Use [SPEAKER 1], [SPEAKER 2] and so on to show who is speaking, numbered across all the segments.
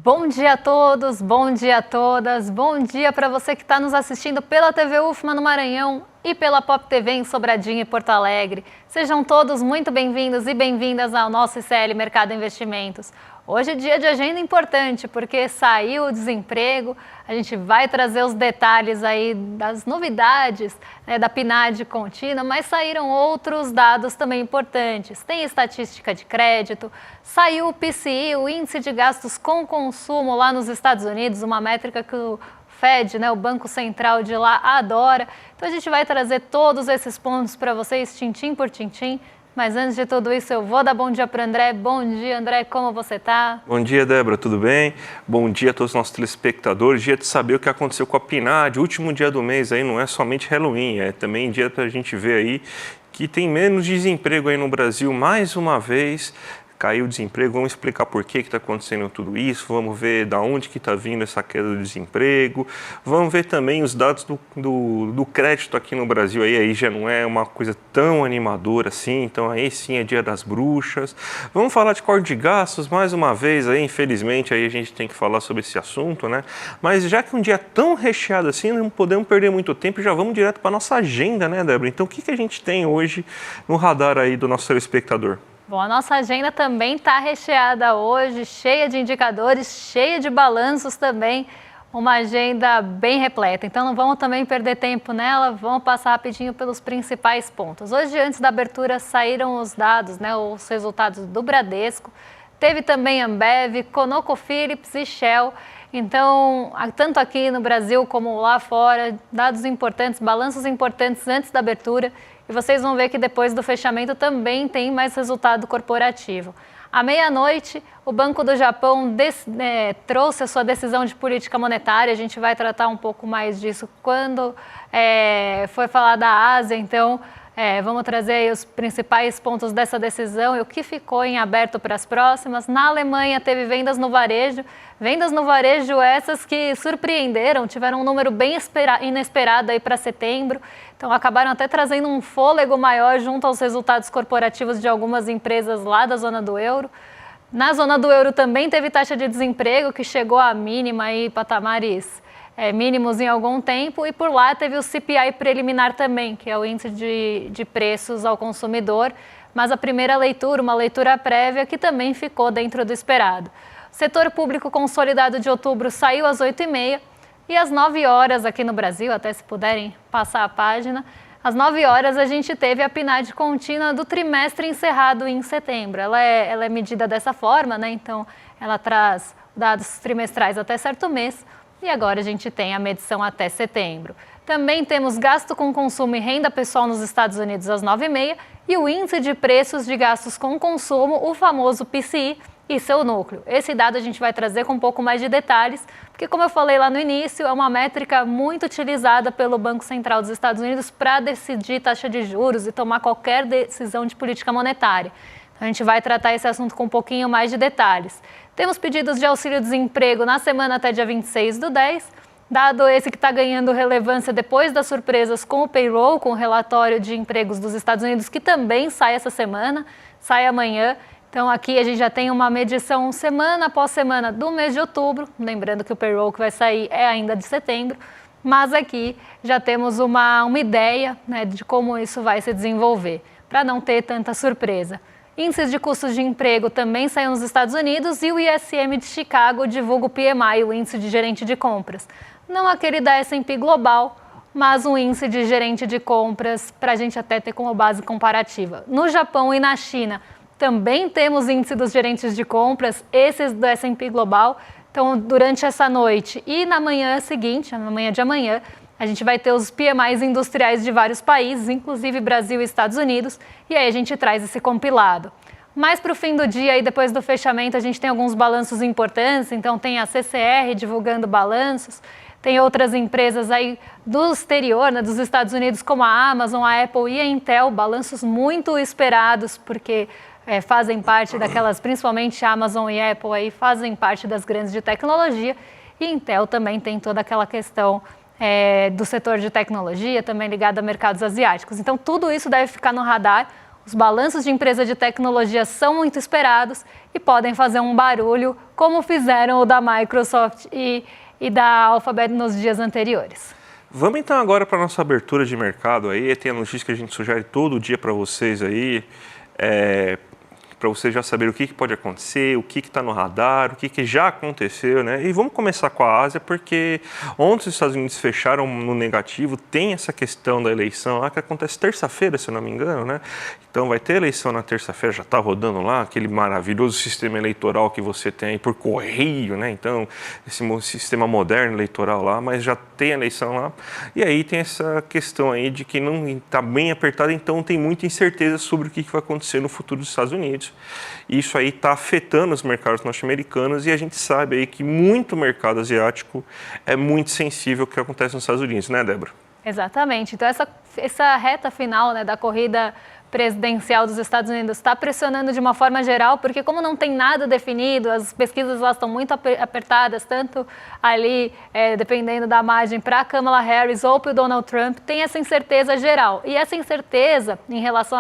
[SPEAKER 1] Bom dia a todos, bom dia a todas, bom dia para você que está nos assistindo pela TV UFMA no Maranhão e pela Pop TV em Sobradinho e Porto Alegre. Sejam todos muito bem-vindos e bem-vindas ao nosso ICL Mercado Investimentos. Hoje é dia de agenda importante porque saiu o desemprego, a gente vai trazer os detalhes aí das novidades, da PNAD contínua, mas saíram outros dados também importantes. Tem estatística de crédito, saiu o PCI, o Índice de Gastos com Consumo lá nos Estados Unidos, uma métrica que o Fed, o Banco Central de lá, adora. Então a gente vai trazer todos esses pontos para vocês, tintim por tintim. Mas antes de tudo isso, eu vou dar bom dia para o André. Bom dia, André, como você está?
[SPEAKER 2] Bom dia, Débora, tudo bem? Bom dia a todos os nossos telespectadores. Dia de saber o que aconteceu com a PNAD. Último dia do mês aí não é somente Halloween, é também dia para a gente ver aí que tem menos desemprego aí no Brasil mais uma vez. Caiu o desemprego, vamos explicar por que está acontecendo tudo isso, vamos ver da onde que está vindo essa queda do desemprego, vamos ver também os dados do crédito aqui no Brasil, aí já não é uma coisa tão animadora assim, então aí sim é dia das bruxas. Vamos falar de corte de gastos mais uma vez, aí infelizmente aí a gente tem que falar sobre esse assunto, né? Mas já que um dia tão recheado assim, não podemos perder muito tempo e já vamos direto para a nossa agenda, né, Débora? Então o que a gente tem hoje no radar aí do nosso telespectador?
[SPEAKER 1] Bom, a nossa agenda também está recheada hoje, cheia de indicadores, cheia de balanços também, uma agenda bem repleta. Então não vamos também perder tempo nela, vamos passar rapidinho pelos principais pontos. Hoje, antes da abertura, saíram os dados, os resultados do Bradesco, teve também Ambev, ConocoPhillips e Shell. Então, tanto aqui no Brasil como lá fora, dados importantes, balanços importantes antes da abertura. E vocês vão ver que depois do fechamento também tem mais resultado corporativo. À meia-noite, o Banco do Japão trouxe a sua decisão de política monetária. A gente vai tratar um pouco mais disso quando for falar da Ásia. Então, vamos trazer aí os principais pontos dessa decisão e o que ficou em aberto para as próximas. Na Alemanha, teve vendas no varejo essas que surpreenderam, tiveram um número bem inesperado aí para setembro. Então, acabaram até trazendo um fôlego maior junto aos resultados corporativos de algumas empresas lá da zona do euro. Na zona do euro também teve taxa de desemprego que chegou à mínima aí, patamares mínimos em algum tempo, e por lá teve o CPI preliminar também, que é o índice de preços ao consumidor, mas a primeira leitura, uma leitura prévia, que também ficou dentro do esperado. O setor público consolidado de outubro saiu às 8h30 e às 9 horas aqui no Brasil, até se puderem passar a página, às 9 horas a gente teve a PNAD contínua do trimestre encerrado em setembro. Ela é medida dessa forma, então ela traz dados trimestrais até certo mês. E agora a gente tem a medição até setembro. Também temos gasto com consumo e renda pessoal nos Estados Unidos às 9h30 e o índice de preços de gastos com consumo, o famoso PCI, e seu núcleo. Esse dado a gente vai trazer com um pouco mais de detalhes, porque como eu falei lá no início, é uma métrica muito utilizada pelo Banco Central dos Estados Unidos para decidir taxa de juros e tomar qualquer decisão de política monetária. Então, a gente vai tratar esse assunto com um pouquinho mais de detalhes. Temos pedidos de auxílio-desemprego na semana até dia 26/10, dado esse que está ganhando relevância depois das surpresas com o payroll, com o relatório de empregos dos Estados Unidos, que também sai essa semana, sai amanhã. Então aqui a gente já tem uma medição semana após semana do mês de outubro, lembrando que o payroll que vai sair é ainda de setembro, mas aqui já temos uma ideia de como isso vai se desenvolver, para não ter tanta surpresa. Índices de custos de emprego também saem nos Estados Unidos e o ISM de Chicago divulga o PMI, o índice de gerente de compras. Não aquele da S&P Global, mas um índice de gerente de compras para a gente até ter como base comparativa. No Japão e na China também temos índice dos gerentes de compras, esses do S&P Global. Então, durante essa noite e na manhã seguinte, na manhã de amanhã, a gente vai ter os PMIs industriais de vários países, inclusive Brasil e Estados Unidos, e aí a gente traz esse compilado. Mais para o fim do dia, e depois do fechamento, a gente tem alguns balanços importantes, então tem a CCR divulgando balanços, tem outras empresas aí do exterior, dos Estados Unidos, como a Amazon, a Apple e a Intel, balanços muito esperados, porque fazem parte daquelas, principalmente a Amazon e a Apple aí, fazem parte das grandes de tecnologia, e Intel também tem toda aquela questão do setor de tecnologia, também ligado a mercados asiáticos. Então, tudo isso deve ficar no radar. Os balanços de empresa de tecnologia são muito esperados e podem fazer um barulho, como fizeram o da Microsoft e da Alphabet nos dias anteriores.
[SPEAKER 2] Vamos então agora para a nossa abertura de mercado aí, tem a notícia que a gente sugere todo dia para vocês aí, para vocês já saberem o que pode acontecer, o que está no radar, o que já aconteceu, né? E vamos começar com a Ásia, porque ontem os Estados Unidos fecharam no negativo, tem essa questão da eleição lá, que acontece terça-feira, se eu não me engano, né? Então vai ter eleição na terça-feira, já está rodando lá, aquele maravilhoso sistema eleitoral que você tem aí por correio, né? Então, esse sistema moderno eleitoral lá, mas já tem eleição lá. E aí tem essa questão aí de que não está bem apertado, então tem muita incerteza sobre o que vai acontecer no futuro dos Estados Unidos. Isso aí está afetando os mercados norte-americanos e a gente sabe aí que muito mercado asiático é muito sensível ao que acontece nos Estados Unidos, né, Débora?
[SPEAKER 1] Exatamente. Então, essa reta final, né, da corrida presidencial dos Estados Unidos está pressionando de uma forma geral, porque como não tem nada definido, as pesquisas lá estão muito apertadas, tanto ali, dependendo da margem, para a Kamala Harris ou para o Donald Trump, tem essa incerteza geral. E essa incerteza em relação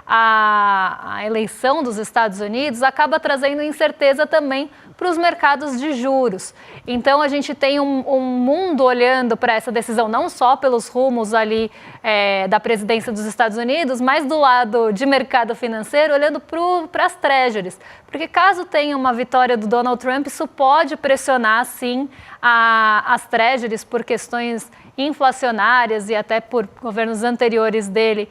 [SPEAKER 1] à eleição dos Estados Unidos acaba trazendo incerteza também para os mercados de juros. Então, a gente tem um mundo olhando para essa decisão, não só pelos rumos ali da presidência dos Estados Unidos, mas do lado de mercado financeiro, olhando para as treasuries. Porque caso tenha uma vitória do Donald Trump, isso pode pressionar, sim, as treasuries por questões inflacionárias e até por governos anteriores dele,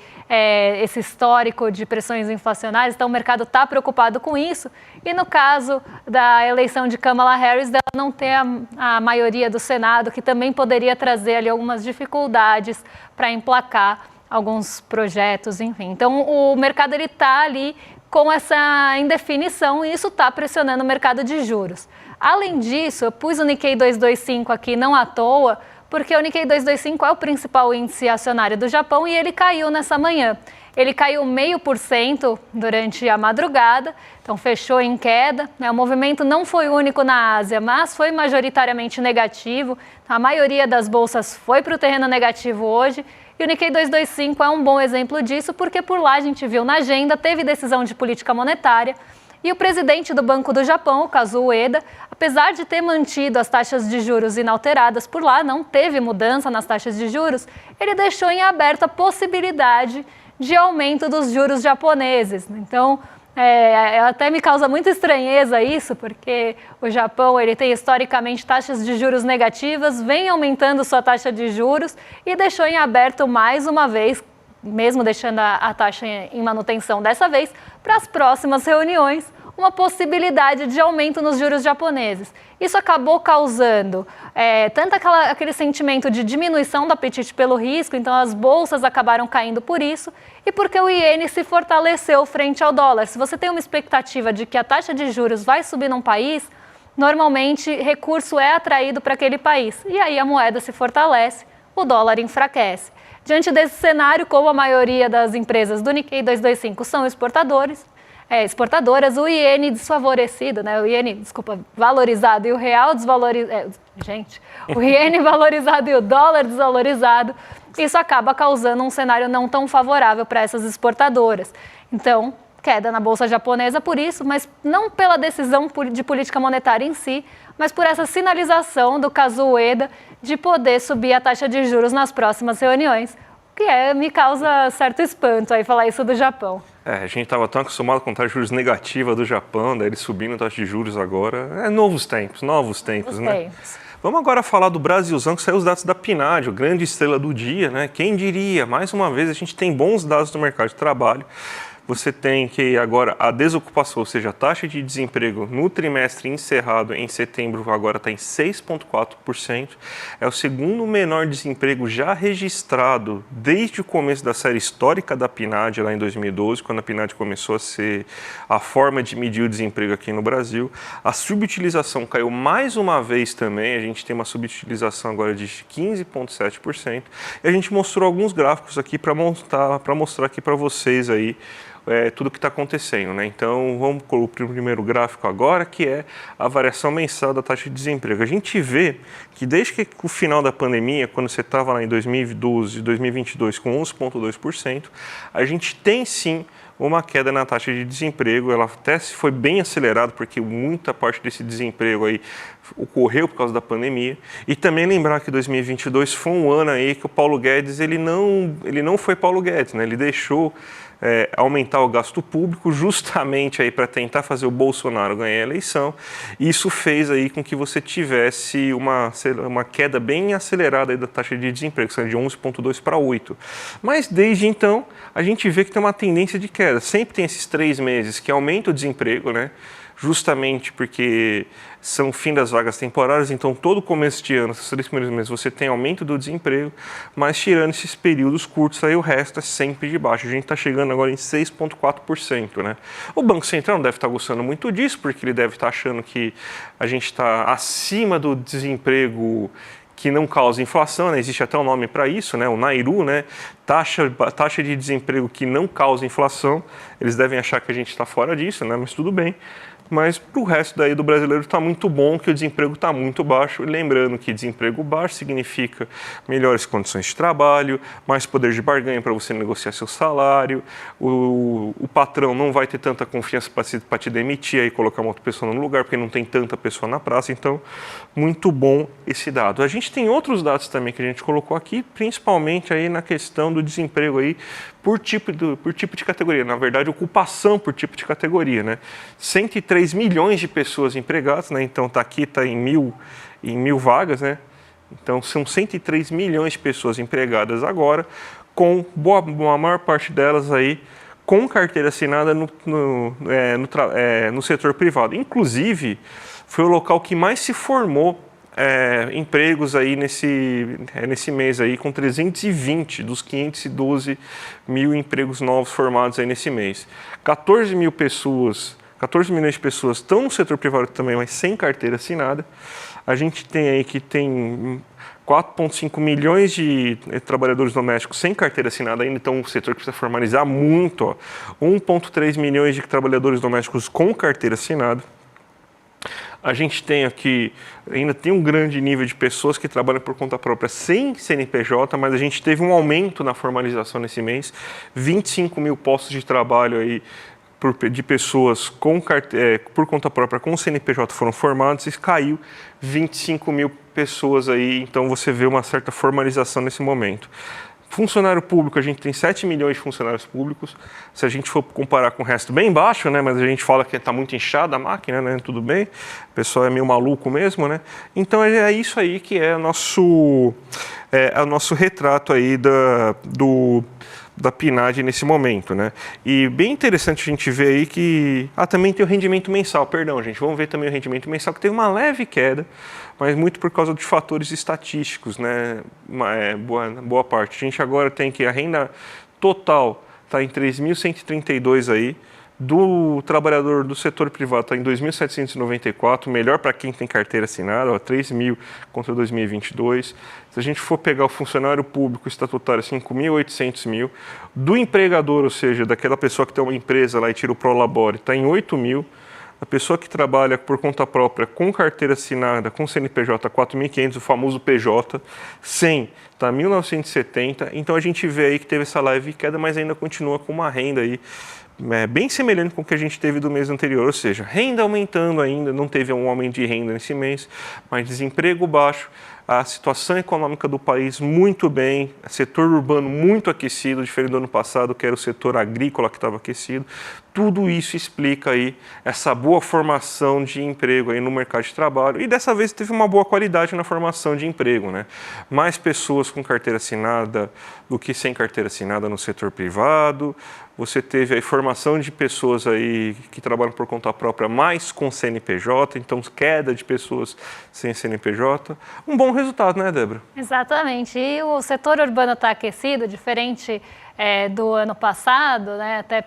[SPEAKER 1] esse histórico de pressões inflacionárias. Então, o mercado está preocupado com isso. E no caso da eleição de Kamala Harris, dela não ter a maioria do Senado, que também poderia trazer ali algumas dificuldades para emplacar alguns projetos, enfim. Então, o mercado está ali com essa indefinição e isso está pressionando o mercado de juros. Além disso, eu pus o Nikkei 225 aqui não à toa, porque o Nikkei 225 é o principal índice acionário do Japão e ele caiu nessa manhã. Ele caiu 0,5% durante a madrugada, então fechou em queda. O movimento não foi único na Ásia, mas foi majoritariamente negativo. A maioria das bolsas foi para o terreno negativo hoje. E o Nikkei 225 é um bom exemplo disso, porque por lá a gente viu na agenda, teve decisão de política monetária. E o presidente do Banco do Japão, o Kazuo Ueda, apesar de ter mantido as taxas de juros inalteradas por lá, não teve mudança nas taxas de juros, ele deixou em aberto a possibilidade de aumento dos juros japoneses. Então, até me causa muita estranheza isso, porque o Japão ele tem historicamente taxas de juros negativas, vem aumentando sua taxa de juros e deixou em aberto mais uma vez, mesmo deixando a taxa em manutenção dessa vez, para as próximas reuniões, uma possibilidade de aumento nos juros japoneses. Isso acabou causando tanto aquele sentimento de diminuição do apetite pelo risco, então as bolsas acabaram caindo por isso, e porque o iene se fortaleceu frente ao dólar. Se você tem uma expectativa de que a taxa de juros vai subir num país, normalmente recurso é atraído para aquele país, e aí a moeda se fortalece, o dólar enfraquece. Diante desse cenário, como a maioria das empresas do Nikkei 225 são exportadoras, o iene desfavorecido, né? O iene, valorizado e o real desvalorizado, o iene valorizado e o dólar desvalorizado, isso acaba causando um cenário não tão favorável para essas exportadoras. Então, queda na bolsa japonesa por isso, mas não pela decisão de política monetária em si, mas por essa sinalização do Kazuo Ueda de poder subir a taxa de juros nas próximas reuniões, o que me causa certo espanto aí falar isso do Japão.
[SPEAKER 2] A gente estava tão acostumado com taxa de juros negativa do Japão, daí eles subindo a taxa de juros agora. Novos tempos, né? Vamos agora falar do Brasilzão, que saiu os dados da PNAD, a grande estrela do dia, né? Quem diria? Mais uma vez, a gente tem bons dados do mercado de trabalho. Você tem que agora a desocupação, ou seja, a taxa de desemprego no trimestre encerrado em setembro agora está em 6,4%. É o segundo menor desemprego já registrado desde o começo da série histórica da PNAD, lá em 2012, quando a PNAD começou a ser a forma de medir o desemprego aqui no Brasil. A subutilização caiu mais uma vez também, a gente tem uma subutilização agora de 15,7%. E a gente mostrou alguns gráficos aqui para mostrar aqui para vocês aí tudo o que está acontecendo, né? Então, vamos para o primeiro gráfico agora, que é a variação mensal da taxa de desemprego. A gente vê que desde que o final da pandemia, quando você estava lá em 2012 e 2022 com 11,2%, a gente tem sim uma queda na taxa de desemprego. Ela até foi bem acelerada, porque muita parte desse desemprego aí ocorreu por causa da pandemia. E também lembrar que 2022 foi um ano aí que o Paulo Guedes ele não foi Paulo Guedes, né? Ele deixou aumentar o gasto público justamente aí para tentar fazer o Bolsonaro ganhar a eleição. Isso fez aí com que você tivesse uma queda bem acelerada aí da taxa de desemprego, saindo de 11,2 para 8. Mas desde então a gente vê que tem uma tendência de queda. Sempre tem esses 3 meses que aumenta o desemprego, né? Justamente porque são o fim das vagas temporárias, então todo começo de ano, esses 3 primeiros meses, você tem aumento do desemprego, mas tirando esses períodos curtos, aí o resto é sempre de baixo. A gente está chegando agora em 6,4%, né? O Banco Central não deve estar gostando muito disso, porque ele deve estar achando que a gente está acima do desemprego que não causa inflação, né? Existe até um nome para isso, né? O Nairu, né? Taxa de desemprego que não causa inflação. Eles devem achar que a gente está fora disso, né? Mas tudo bem. Mas para o resto daí do brasileiro está muito bom, que o desemprego está muito baixo. Lembrando que desemprego baixo significa melhores condições de trabalho, mais poder de barganha para você negociar seu salário, o patrão não vai ter tanta confiança para te demitir e colocar uma outra pessoa no lugar, porque não tem tanta pessoa na praça. Então, muito bom esse dado. A gente tem outros dados também que a gente colocou aqui, principalmente aí na questão do desemprego aí por tipo de categoria. Na verdade, ocupação por tipo de categoria, né? 103 milhões de pessoas empregadas, né? Então está em mil vagas, né? Então são 103 milhões de pessoas empregadas agora, com a maior parte delas aí com carteira assinada no setor privado. Inclusive, foi o local que mais se formou empregos aí nesse mês aí, com 320 dos 512 mil empregos novos formados aí nesse mês. 14 milhões de pessoas estão no setor privado também, mas sem carteira assinada. A gente tem aí que tem 4,5 milhões de trabalhadores domésticos sem carteira assinada ainda, então o setor precisa formalizar muito. 1,3 milhões de trabalhadores domésticos com carteira assinada. A gente tem aqui, ainda tem um grande nível de pessoas que trabalham por conta própria sem CNPJ, mas a gente teve um aumento na formalização nesse mês, 25 mil postos de trabalho aí de pessoas por conta própria com CNPJ foram formados e caiu 25 mil pessoas aí, então você vê uma certa formalização nesse momento. Funcionário público, a gente tem 7 milhões de funcionários públicos. Se a gente for comparar com o resto, bem baixo, né? Mas a gente fala que está muito inchada a máquina, né? Tudo bem, o pessoal é meio maluco mesmo, né? Então é isso aí que é o nosso retrato aí da PNAD nesse momento, né? E bem interessante a gente ver aí que... também tem o rendimento mensal, perdão, gente. Vamos ver também o rendimento mensal, que teve uma leve queda, mas muito por causa de fatores estatísticos, né? Boa parte. A gente agora tem que a renda total está em 3.132 aí, do trabalhador do setor privado está em 2.794, melhor para quem tem carteira assinada, 3.000 contra 2022. Se a gente for pegar o funcionário público estatutário, 5.800 mil. Do empregador, ou seja, daquela pessoa que tem uma empresa lá e tira o Prolabore, está em 8.000. A pessoa que trabalha por conta própria com carteira assinada, com CNPJ, 4.500, o famoso PJ, 100, está 1.970. Então a gente vê aí que teve essa leve queda, mas ainda continua com uma renda aí bem semelhante com o que a gente teve do mês anterior, ou seja, renda aumentando ainda, não teve um aumento de renda nesse mês, mas desemprego baixo, a situação econômica do país muito bem, setor urbano muito aquecido, diferente do ano passado, que era o setor agrícola que estava aquecido. Tudo isso explica aí essa boa formação de emprego aí no mercado de trabalho, e dessa vez teve uma boa qualidade na formação de emprego, né? Mais pessoas com carteira assinada do que sem carteira assinada no setor privado. Você teve a formação de pessoas aí que trabalham por conta própria, mais com CNPJ, então queda de pessoas sem CNPJ. Um bom resultado, né, Débora?
[SPEAKER 1] Exatamente. E o setor urbano está aquecido, diferente do ano passado, né? Até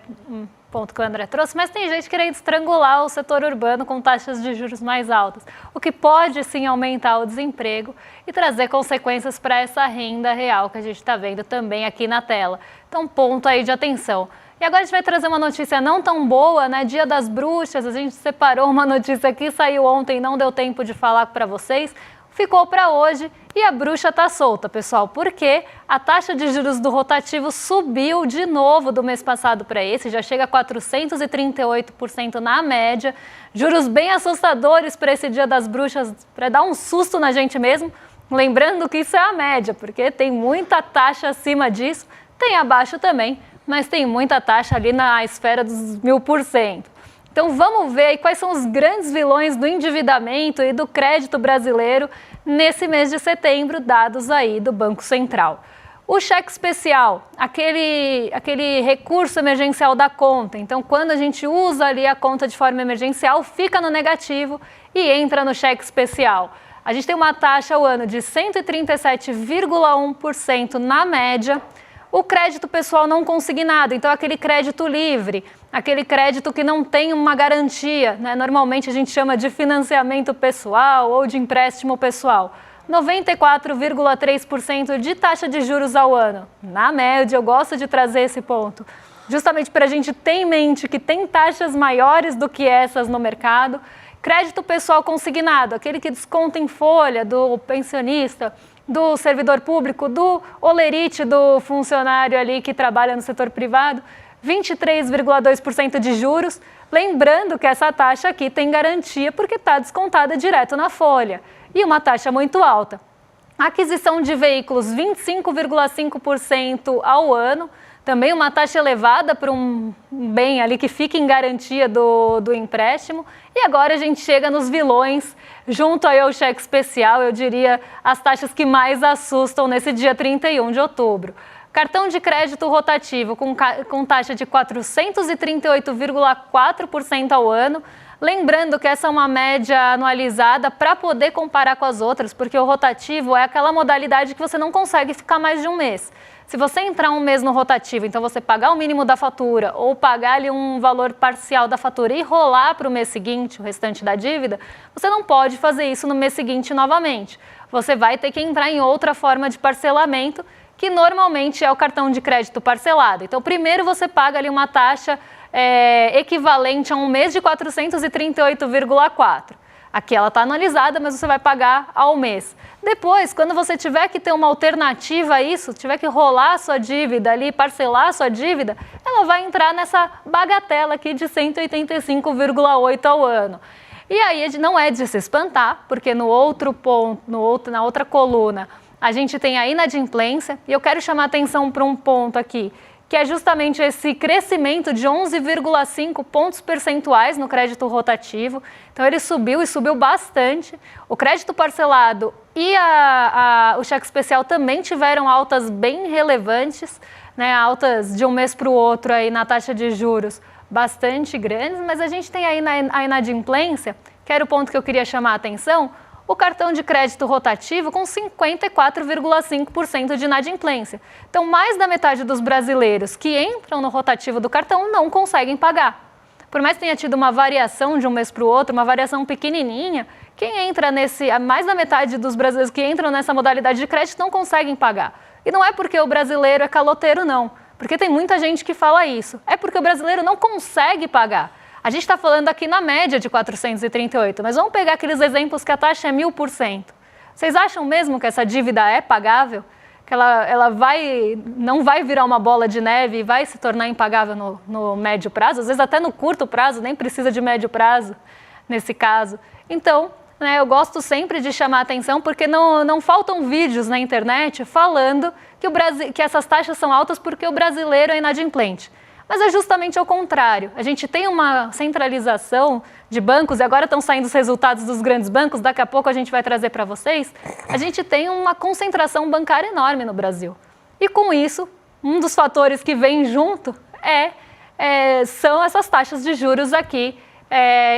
[SPEAKER 1] ponto que o André trouxe, mas tem gente querendo estrangular o setor urbano com taxas de juros mais altas, o que pode sim aumentar o desemprego e trazer consequências para essa renda real que a gente está vendo também aqui na tela. Então, ponto aí de atenção. E agora a gente vai trazer uma notícia não tão boa, né? Dia das Bruxas, a gente separou uma notícia que saiu ontem, não deu tempo de falar para vocês. ficou para hoje e a bruxa está solta, pessoal, porque a taxa de juros do rotativo subiu de novo do mês passado para esse, já chega a 438% na média, juros bem assustadores para esse Dia das Bruxas, para dar um susto na gente mesmo, lembrando que isso é a média, porque tem muita taxa acima disso, tem abaixo também, mas tem muita taxa ali na esfera dos 1000%. Então vamos ver aí quais são os grandes vilões do endividamento e do crédito brasileiro nesse mês de setembro, dados aí do Banco Central. O cheque especial, aquele recurso emergencial da conta. Então, quando a gente usa ali a conta de forma emergencial, fica no negativo e entra no cheque especial. A gente tem uma taxa ao ano de 137,1% na média. O crédito pessoal não consignado, então aquele crédito livre, aquele crédito que não tem uma garantia, né? Normalmente a gente chama de financiamento pessoal ou de empréstimo pessoal. 94,3% de taxa de juros ao ano. Na média, eu gosto de trazer esse ponto, justamente para a gente ter em mente que tem taxas maiores do que essas no mercado. Crédito pessoal consignado, aquele que desconta em folha do pensionista, do servidor público, do olerite do funcionário ali que trabalha no setor privado, 23,2% de juros. Lembrando que essa taxa aqui tem garantia porque está descontada direto na folha e uma taxa muito alta. Aquisição de veículos, 25,5% ao ano, também uma taxa elevada para um bem ali que fica em garantia do empréstimo. E agora a gente chega nos vilões, junto aí ao cheque especial, eu diria as taxas que mais assustam nesse dia 31 de outubro. Cartão de crédito rotativo com taxa de 438,4% ao ano. Lembrando que essa é uma média anualizada para poder comparar com as outras, porque o rotativo é aquela modalidade que você não consegue ficar mais de um mês. Se você entrar um mês no rotativo, então você pagar o mínimo da fatura ou pagar ali um valor parcial da fatura e rolar para o mês seguinte, o restante da dívida, você não pode fazer isso no mês seguinte novamente. Você vai ter que entrar em outra forma de parcelamento, que normalmente é o cartão de crédito parcelado. Então, primeiro você paga ali uma taxa equivalente a um mês de 438,4%. Aqui ela está anualizada, mas você vai pagar ao mês. Depois, quando você tiver que ter uma alternativa a isso, tiver que rolar a sua dívida ali, parcelar a sua dívida, ela vai entrar nessa bagatela aqui de 185,8% ao ano. E aí não é de se espantar, porque no outro ponto, na outra coluna, a gente tem a inadimplência, e eu quero chamar a atenção para um ponto aqui, que é justamente esse crescimento de 11,5 pontos percentuais no crédito rotativo. Então, ele subiu e subiu bastante. O crédito parcelado e o cheque especial também tiveram altas bem relevantes, né? Altas de um mês para o outro aí na taxa de juros bastante grandes, mas a gente tem aí a inadimplência, que era o ponto que eu queria chamar a atenção, o cartão de crédito rotativo com 54,5% de inadimplência. Então, mais da metade dos brasileiros que entram no rotativo do cartão não conseguem pagar. Por mais que tenha tido uma variação de um mês para o outro, uma variação pequenininha, quem entra mais da metade dos brasileiros que entram nessa modalidade de crédito não conseguem pagar. E não é porque o brasileiro é caloteiro, não. Porque tem muita gente que fala isso. É porque o brasileiro não consegue pagar. A gente está falando aqui na média de 438, mas vamos pegar aqueles exemplos que a taxa é 1000%. Vocês acham mesmo que essa dívida é pagável? Que ela não vai virar uma bola de neve e vai se tornar impagável no médio prazo? Às vezes até no curto prazo, nem precisa de médio prazo nesse caso. Então, né, eu gosto sempre de chamar a atenção porque não faltam vídeos na internet falando que essas taxas são altas porque o brasileiro é inadimplente. Mas é justamente ao contrário. A gente tem uma centralização de bancos, e agora estão saindo os resultados dos grandes bancos, daqui a pouco a gente vai trazer para vocês. A gente tem uma concentração bancária enorme no Brasil. E com isso, um dos fatores que vem junto são essas taxas de juros aqui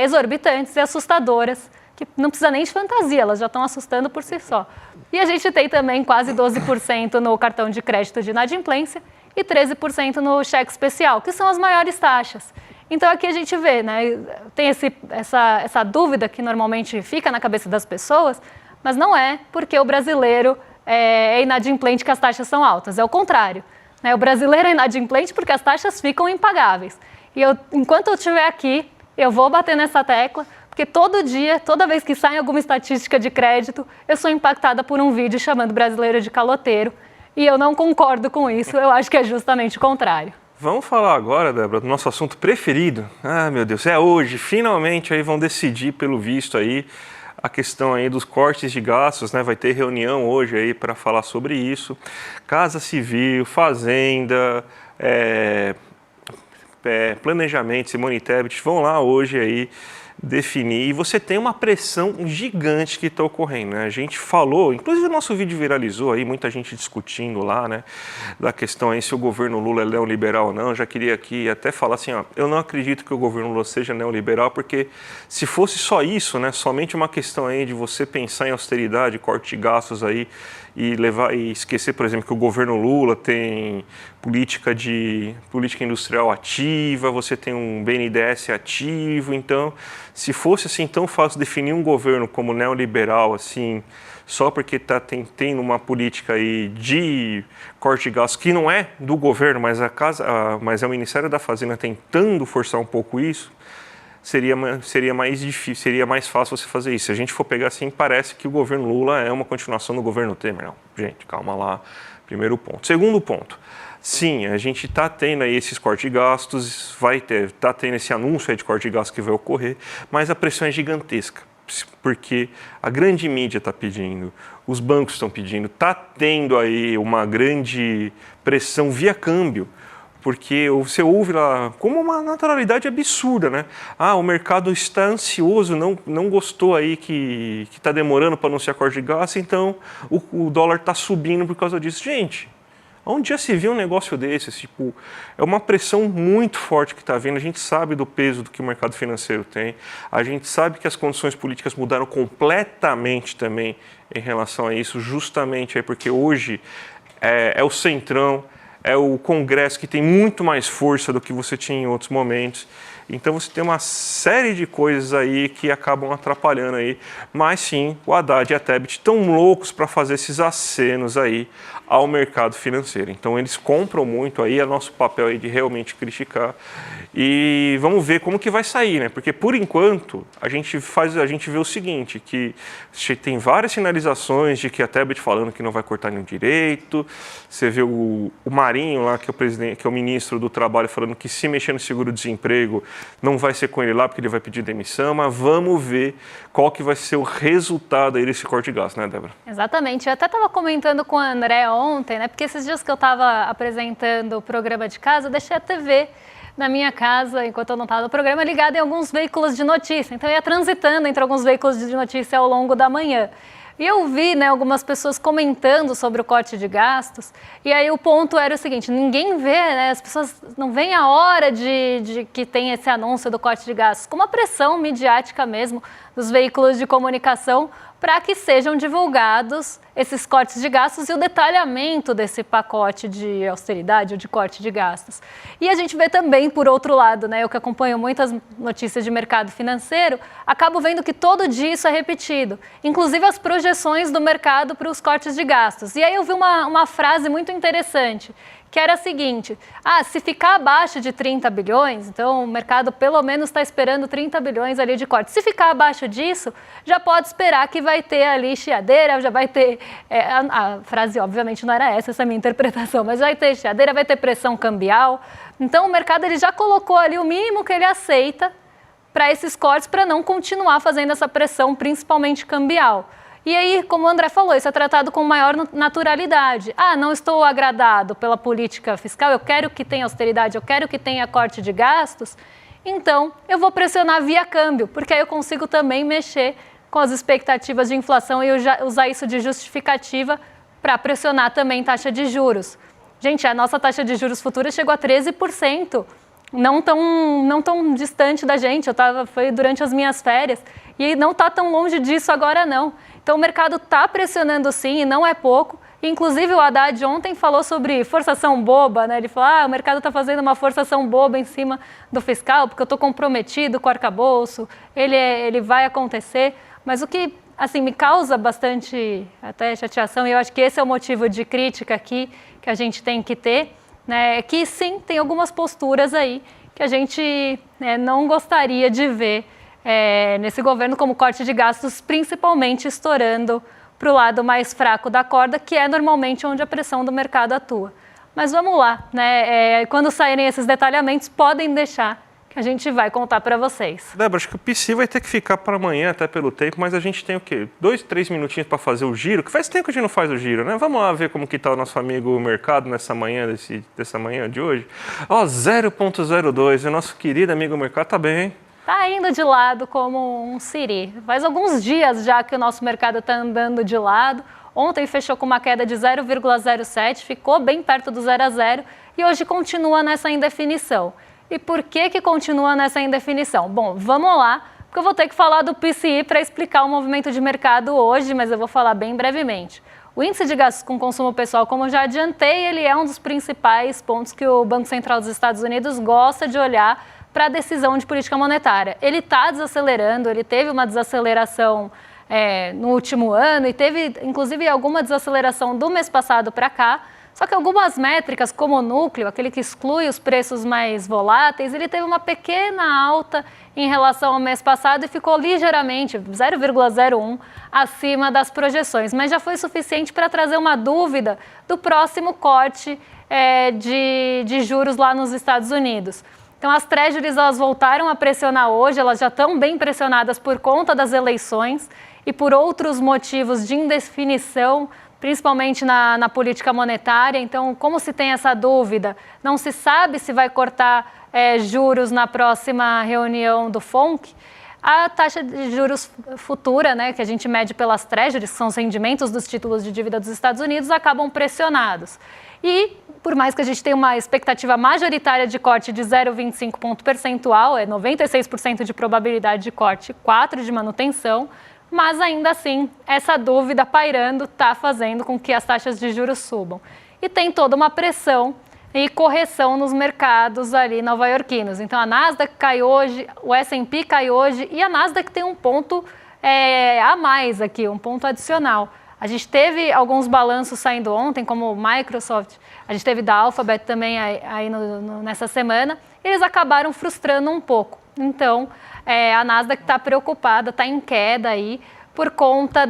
[SPEAKER 1] exorbitantes e assustadoras, que não precisa nem de fantasia, elas já estão assustando por si só. E a gente tem também quase 12% no cartão de crédito de inadimplência, e 13% no cheque especial, que são as maiores taxas. Então aqui a gente vê, né, tem essa dúvida que normalmente fica na cabeça das pessoas, mas não é porque o brasileiro é inadimplente que as taxas são altas, é o contrário. Né, o brasileiro é inadimplente porque as taxas ficam impagáveis. E enquanto eu estiver aqui, eu vou bater nessa tecla, porque todo dia, toda vez que sai alguma estatística de crédito, eu sou impactada por um vídeo chamando brasileiro de caloteiro. E eu não concordo com isso, eu acho que é justamente o contrário.
[SPEAKER 2] Vamos falar agora, Débora, do nosso assunto preferido. Ah, meu Deus, é hoje, finalmente aí vão decidir, pelo visto aí, a questão aí dos cortes de gastos, né? Vai ter reunião hoje aí para falar sobre isso. Casa Civil, Fazenda, Planejamento, Simone Tebet vão lá hoje aí definir, e você tem uma pressão gigante que está ocorrendo, né? A gente falou, inclusive o nosso vídeo viralizou aí, muita gente discutindo lá, né, da questão aí se o governo Lula é neoliberal ou não. Eu já queria aqui até falar assim, ó, eu não acredito que o governo Lula seja neoliberal, porque se fosse só isso, né, somente uma questão aí de você pensar em austeridade, corte de gastos aí, e esquecer, por exemplo, que o governo Lula tem política industrial ativa, você tem um BNDES ativo. Então, se fosse assim tão fácil definir um governo como neoliberal, assim, só porque tem uma política aí de corte de gastos que não é do governo, mas é o Ministério da Fazenda tentando forçar um pouco isso, seria mais difícil, seria mais fácil você fazer isso. Se a gente for pegar assim, parece que o governo Lula é uma continuação do governo Temer. Não, gente, calma lá, primeiro ponto. Segundo ponto, sim, a gente está tendo aí esses cortes de gastos, está tendo esse anúncio aí de corte de gastos que vai ocorrer, mas a pressão é gigantesca, porque a grande mídia está pedindo, os bancos estão pedindo, está tendo aí uma grande pressão via câmbio, porque você ouve lá como uma naturalidade absurda, né? Ah, o mercado está ansioso, não gostou aí que está demorando para anunciar corte de gastos, então o dólar está subindo por causa disso. Gente, onde já se viu um negócio desses? Tipo, é uma pressão muito forte que está vindo. A gente sabe do peso do que o mercado financeiro tem, a gente sabe que as condições políticas mudaram completamente também em relação a isso, justamente aí porque hoje é o Centrão, é o Congresso que tem muito mais força do que você tinha em outros momentos. Então você tem uma série de coisas aí que acabam atrapalhando aí. Mas sim, o Haddad e a Tebet estão loucos para fazer esses acenos aí ao mercado financeiro. Então eles compram muito aí, é nosso papel aí de realmente criticar. E vamos ver como que vai sair, né? Porque por enquanto a gente vê o seguinte, que tem várias sinalizações de que a Tebet falando que não vai cortar nenhum direito. Você vê o Marinho lá, que é o ministro do Trabalho, falando que se mexer no seguro-desemprego não vai ser com ele lá, porque ele vai pedir demissão. Mas vamos ver qual que vai ser o resultado aí desse corte de gastos, né, Débora?
[SPEAKER 1] Exatamente. Eu até estava comentando com o André ontem, né? Porque esses dias que eu estava apresentando o programa de casa, eu deixei a TV na minha casa, enquanto eu não estava no programa, ligada em alguns veículos de notícia. Então eu ia transitando entre alguns veículos de notícia ao longo da manhã. E eu vi, né, algumas pessoas comentando sobre o corte de gastos, e aí o ponto era o seguinte, ninguém vê, né, as pessoas não veem a hora de que tem esse anúncio do corte de gastos, com uma pressão midiática mesmo dos veículos de comunicação para que sejam divulgados esses cortes de gastos e o detalhamento desse pacote de austeridade ou de corte de gastos. E a gente vê também, por outro lado, né, eu que acompanho muitas notícias de mercado financeiro, acabo vendo que todo dia isso é repetido, inclusive as projeções do mercado para os cortes de gastos. E aí eu vi uma frase muito interessante, que era a seguinte, se ficar abaixo de 30 bilhões, então o mercado pelo menos está esperando 30 bilhões ali de corte. Se ficar abaixo disso, já pode esperar que vai ter ali chiadeira, já vai ter, a frase obviamente não era essa a minha interpretação, mas vai ter chiadeira, vai ter pressão cambial. Então o mercado ele já colocou ali o mínimo que ele aceita para esses cortes, para não continuar fazendo essa pressão, principalmente cambial. E aí, como o André falou, isso é tratado com maior naturalidade. Não estou agradado pela política fiscal, eu quero que tenha austeridade, eu quero que tenha corte de gastos, então eu vou pressionar via câmbio, porque aí eu consigo também mexer com as expectativas de inflação e usar isso de justificativa para pressionar também taxa de juros. Gente, a nossa taxa de juros futura chegou a 13%. Não tão distante da gente, foi durante as minhas férias, e não está tão longe disso agora não. Então o mercado está pressionando sim, e não é pouco. Inclusive o Haddad ontem falou sobre forçação boba, né? Ele falou, o mercado está fazendo uma forçação boba em cima do fiscal, porque eu estou comprometido com o arcabouço, ele vai acontecer. Mas o que assim, me causa bastante até chateação, e eu acho que esse é o motivo de crítica aqui que a gente tem que ter, né, que sim, tem algumas posturas aí que a gente não gostaria de ver nesse governo como corte de gastos, principalmente estourando para o lado mais fraco da corda, que é normalmente onde a pressão do mercado atua. Mas vamos lá, né? Quando saírem esses detalhamentos, podem deixar que a gente vai contar para vocês.
[SPEAKER 2] Débora, acho que o PC vai ter que ficar para amanhã, até pelo tempo, mas a gente tem o quê? 2, 3 minutinhos para fazer o giro, que faz tempo que a gente não faz o giro, né? Vamos lá ver como que está o nosso amigo mercado nessa manhã, dessa manhã de hoje. Ó, 0,02, o nosso querido amigo mercado tá bem, hein?
[SPEAKER 1] Tá indo de lado como um siri. Faz alguns dias já que o nosso mercado está andando de lado. Ontem fechou com uma queda de 0,07, ficou bem perto do 0 a 0 e hoje continua nessa indefinição. E por que continua nessa indefinição? Bom, vamos lá, porque eu vou ter que falar do PCI para explicar o movimento de mercado hoje, mas eu vou falar bem brevemente. O índice de gastos com consumo pessoal, como eu já adiantei, ele é um dos principais pontos que o Banco Central dos Estados Unidos gosta de olhar para a decisão de política monetária. Ele está desacelerando, ele teve uma desaceleração no último ano e teve, inclusive, alguma desaceleração do mês passado para cá. Só que algumas métricas, como o núcleo, aquele que exclui os preços mais voláteis, ele teve uma pequena alta em relação ao mês passado e ficou ligeiramente, 0,01, acima das projeções. Mas já foi suficiente para trazer uma dúvida do próximo corte de juros lá nos Estados Unidos. Então, as treasuries elas voltaram a pressionar hoje, elas já estão bem pressionadas por conta das eleições e por outros motivos de indefinição, principalmente na política monetária. Então, como se tem essa dúvida, não se sabe se vai cortar juros na próxima reunião do FONC, a taxa de juros futura, né, que a gente mede pelas treasuries, que são os rendimentos dos títulos de dívida dos Estados Unidos, acabam pressionados. E, por mais que a gente tenha uma expectativa majoritária de corte de 0,25 ponto percentual, 96% de probabilidade de corte, 4% de manutenção, mas ainda assim, essa dúvida pairando está fazendo com que as taxas de juros subam. E tem toda uma pressão e correção nos mercados ali nova-iorquinos. Então, a Nasdaq cai hoje, o S&P cai hoje e a Nasdaq tem um ponto a mais aqui, um ponto adicional. A gente teve alguns balanços saindo ontem, como o Microsoft, a gente teve da Alphabet também aí nessa semana, eles acabaram frustrando um pouco. Então, a Nasdaq está preocupada, está em queda aí por conta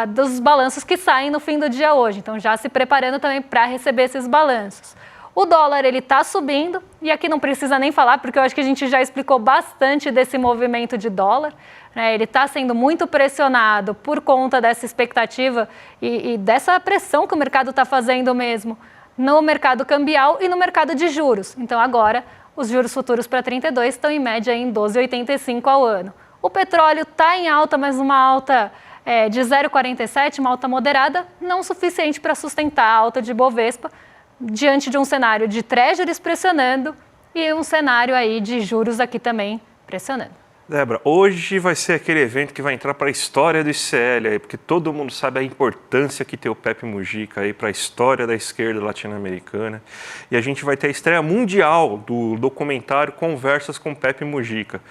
[SPEAKER 1] dos balanços que saem no fim do dia hoje. Então, já se preparando também para receber esses balanços. O dólar, ele está subindo, e aqui não precisa nem falar, porque eu acho que a gente já explicou bastante desse movimento de dólar. Ele está sendo muito pressionado por conta dessa expectativa e dessa pressão que o mercado está fazendo mesmo no mercado cambial e no mercado de juros. Então, agora, os juros futuros para 32 estão em média em 12,85 ao ano. O petróleo está em alta, mas uma alta de 0,47, uma alta moderada, não suficiente para sustentar a alta de Bovespa, diante de um cenário de treasuries pressionando e um cenário aí de juros aqui também pressionando.
[SPEAKER 2] Débora, hoje vai ser aquele evento que vai entrar para a história do ICL, aí, porque todo mundo sabe a importância que tem o Pepe Mujica para a história da esquerda latino-americana. E a gente vai ter a estreia mundial do documentário Conversas com Pepe Mujica.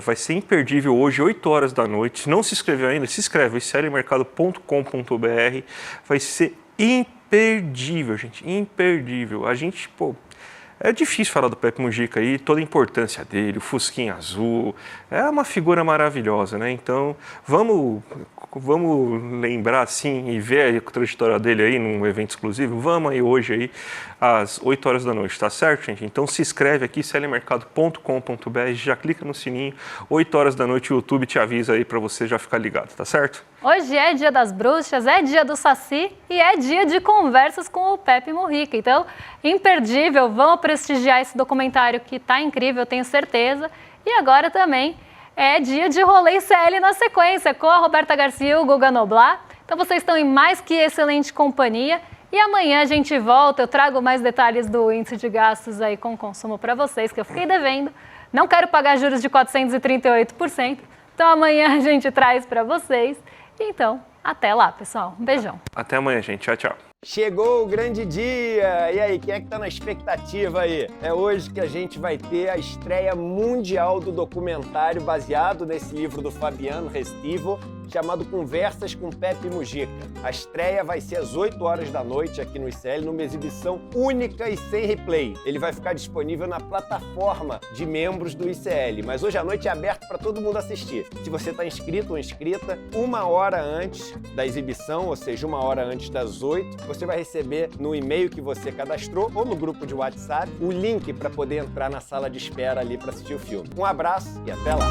[SPEAKER 2] Vai ser imperdível hoje, 8 horas da noite. Se não se inscreveu ainda, se inscreve, iclmercado.com.br. Vai ser imperdível, gente, imperdível. É difícil falar do Pepe Mujica aí, toda a importância dele, o fusquinha azul, é uma figura maravilhosa, né? Então, vamos lembrar assim e ver a trajetória dele aí num evento exclusivo? Vamos aí hoje aí às 8 horas da noite, tá certo, gente? Então se inscreve aqui, iclmercado.com.br, já clica no sininho, 8 horas da noite o YouTube te avisa aí para você já ficar ligado, tá certo?
[SPEAKER 1] Hoje é dia das bruxas, é dia do Saci e é dia de conversas com o Pepe Mujica. Então, imperdível, vamos prestigiar esse documentário que tá incrível, eu tenho certeza. E agora também é dia de rolê ICL na sequência, com a Roberta Garcia e o Guga Noblar. Então vocês estão em mais que excelente companhia. E amanhã a gente volta, eu trago mais detalhes do índice de gastos aí com consumo para vocês, que eu fiquei devendo. Não quero pagar juros de 438%. Então amanhã a gente traz para vocês. Então, até lá, pessoal. Um beijão.
[SPEAKER 2] Até amanhã, gente. Tchau, tchau.
[SPEAKER 3] Chegou o grande dia! E aí, quem é que tá na expectativa aí? É hoje que a gente vai ter a estreia mundial do documentário baseado nesse livro do Fabiano Restivo, chamado Conversas com Pepe Mujica. A estreia vai ser às 8 horas da noite aqui no ICL, numa exibição única e sem replay. Ele vai ficar disponível na plataforma de membros do ICL, mas hoje à noite é aberto para todo mundo assistir. Se você está inscrito ou inscrita, 1 hora antes da exibição, ou seja, 1 hora antes das 8, você vai receber no e-mail que você cadastrou ou no grupo de WhatsApp o link para poder entrar na sala de espera ali para assistir o filme. Um abraço e até lá!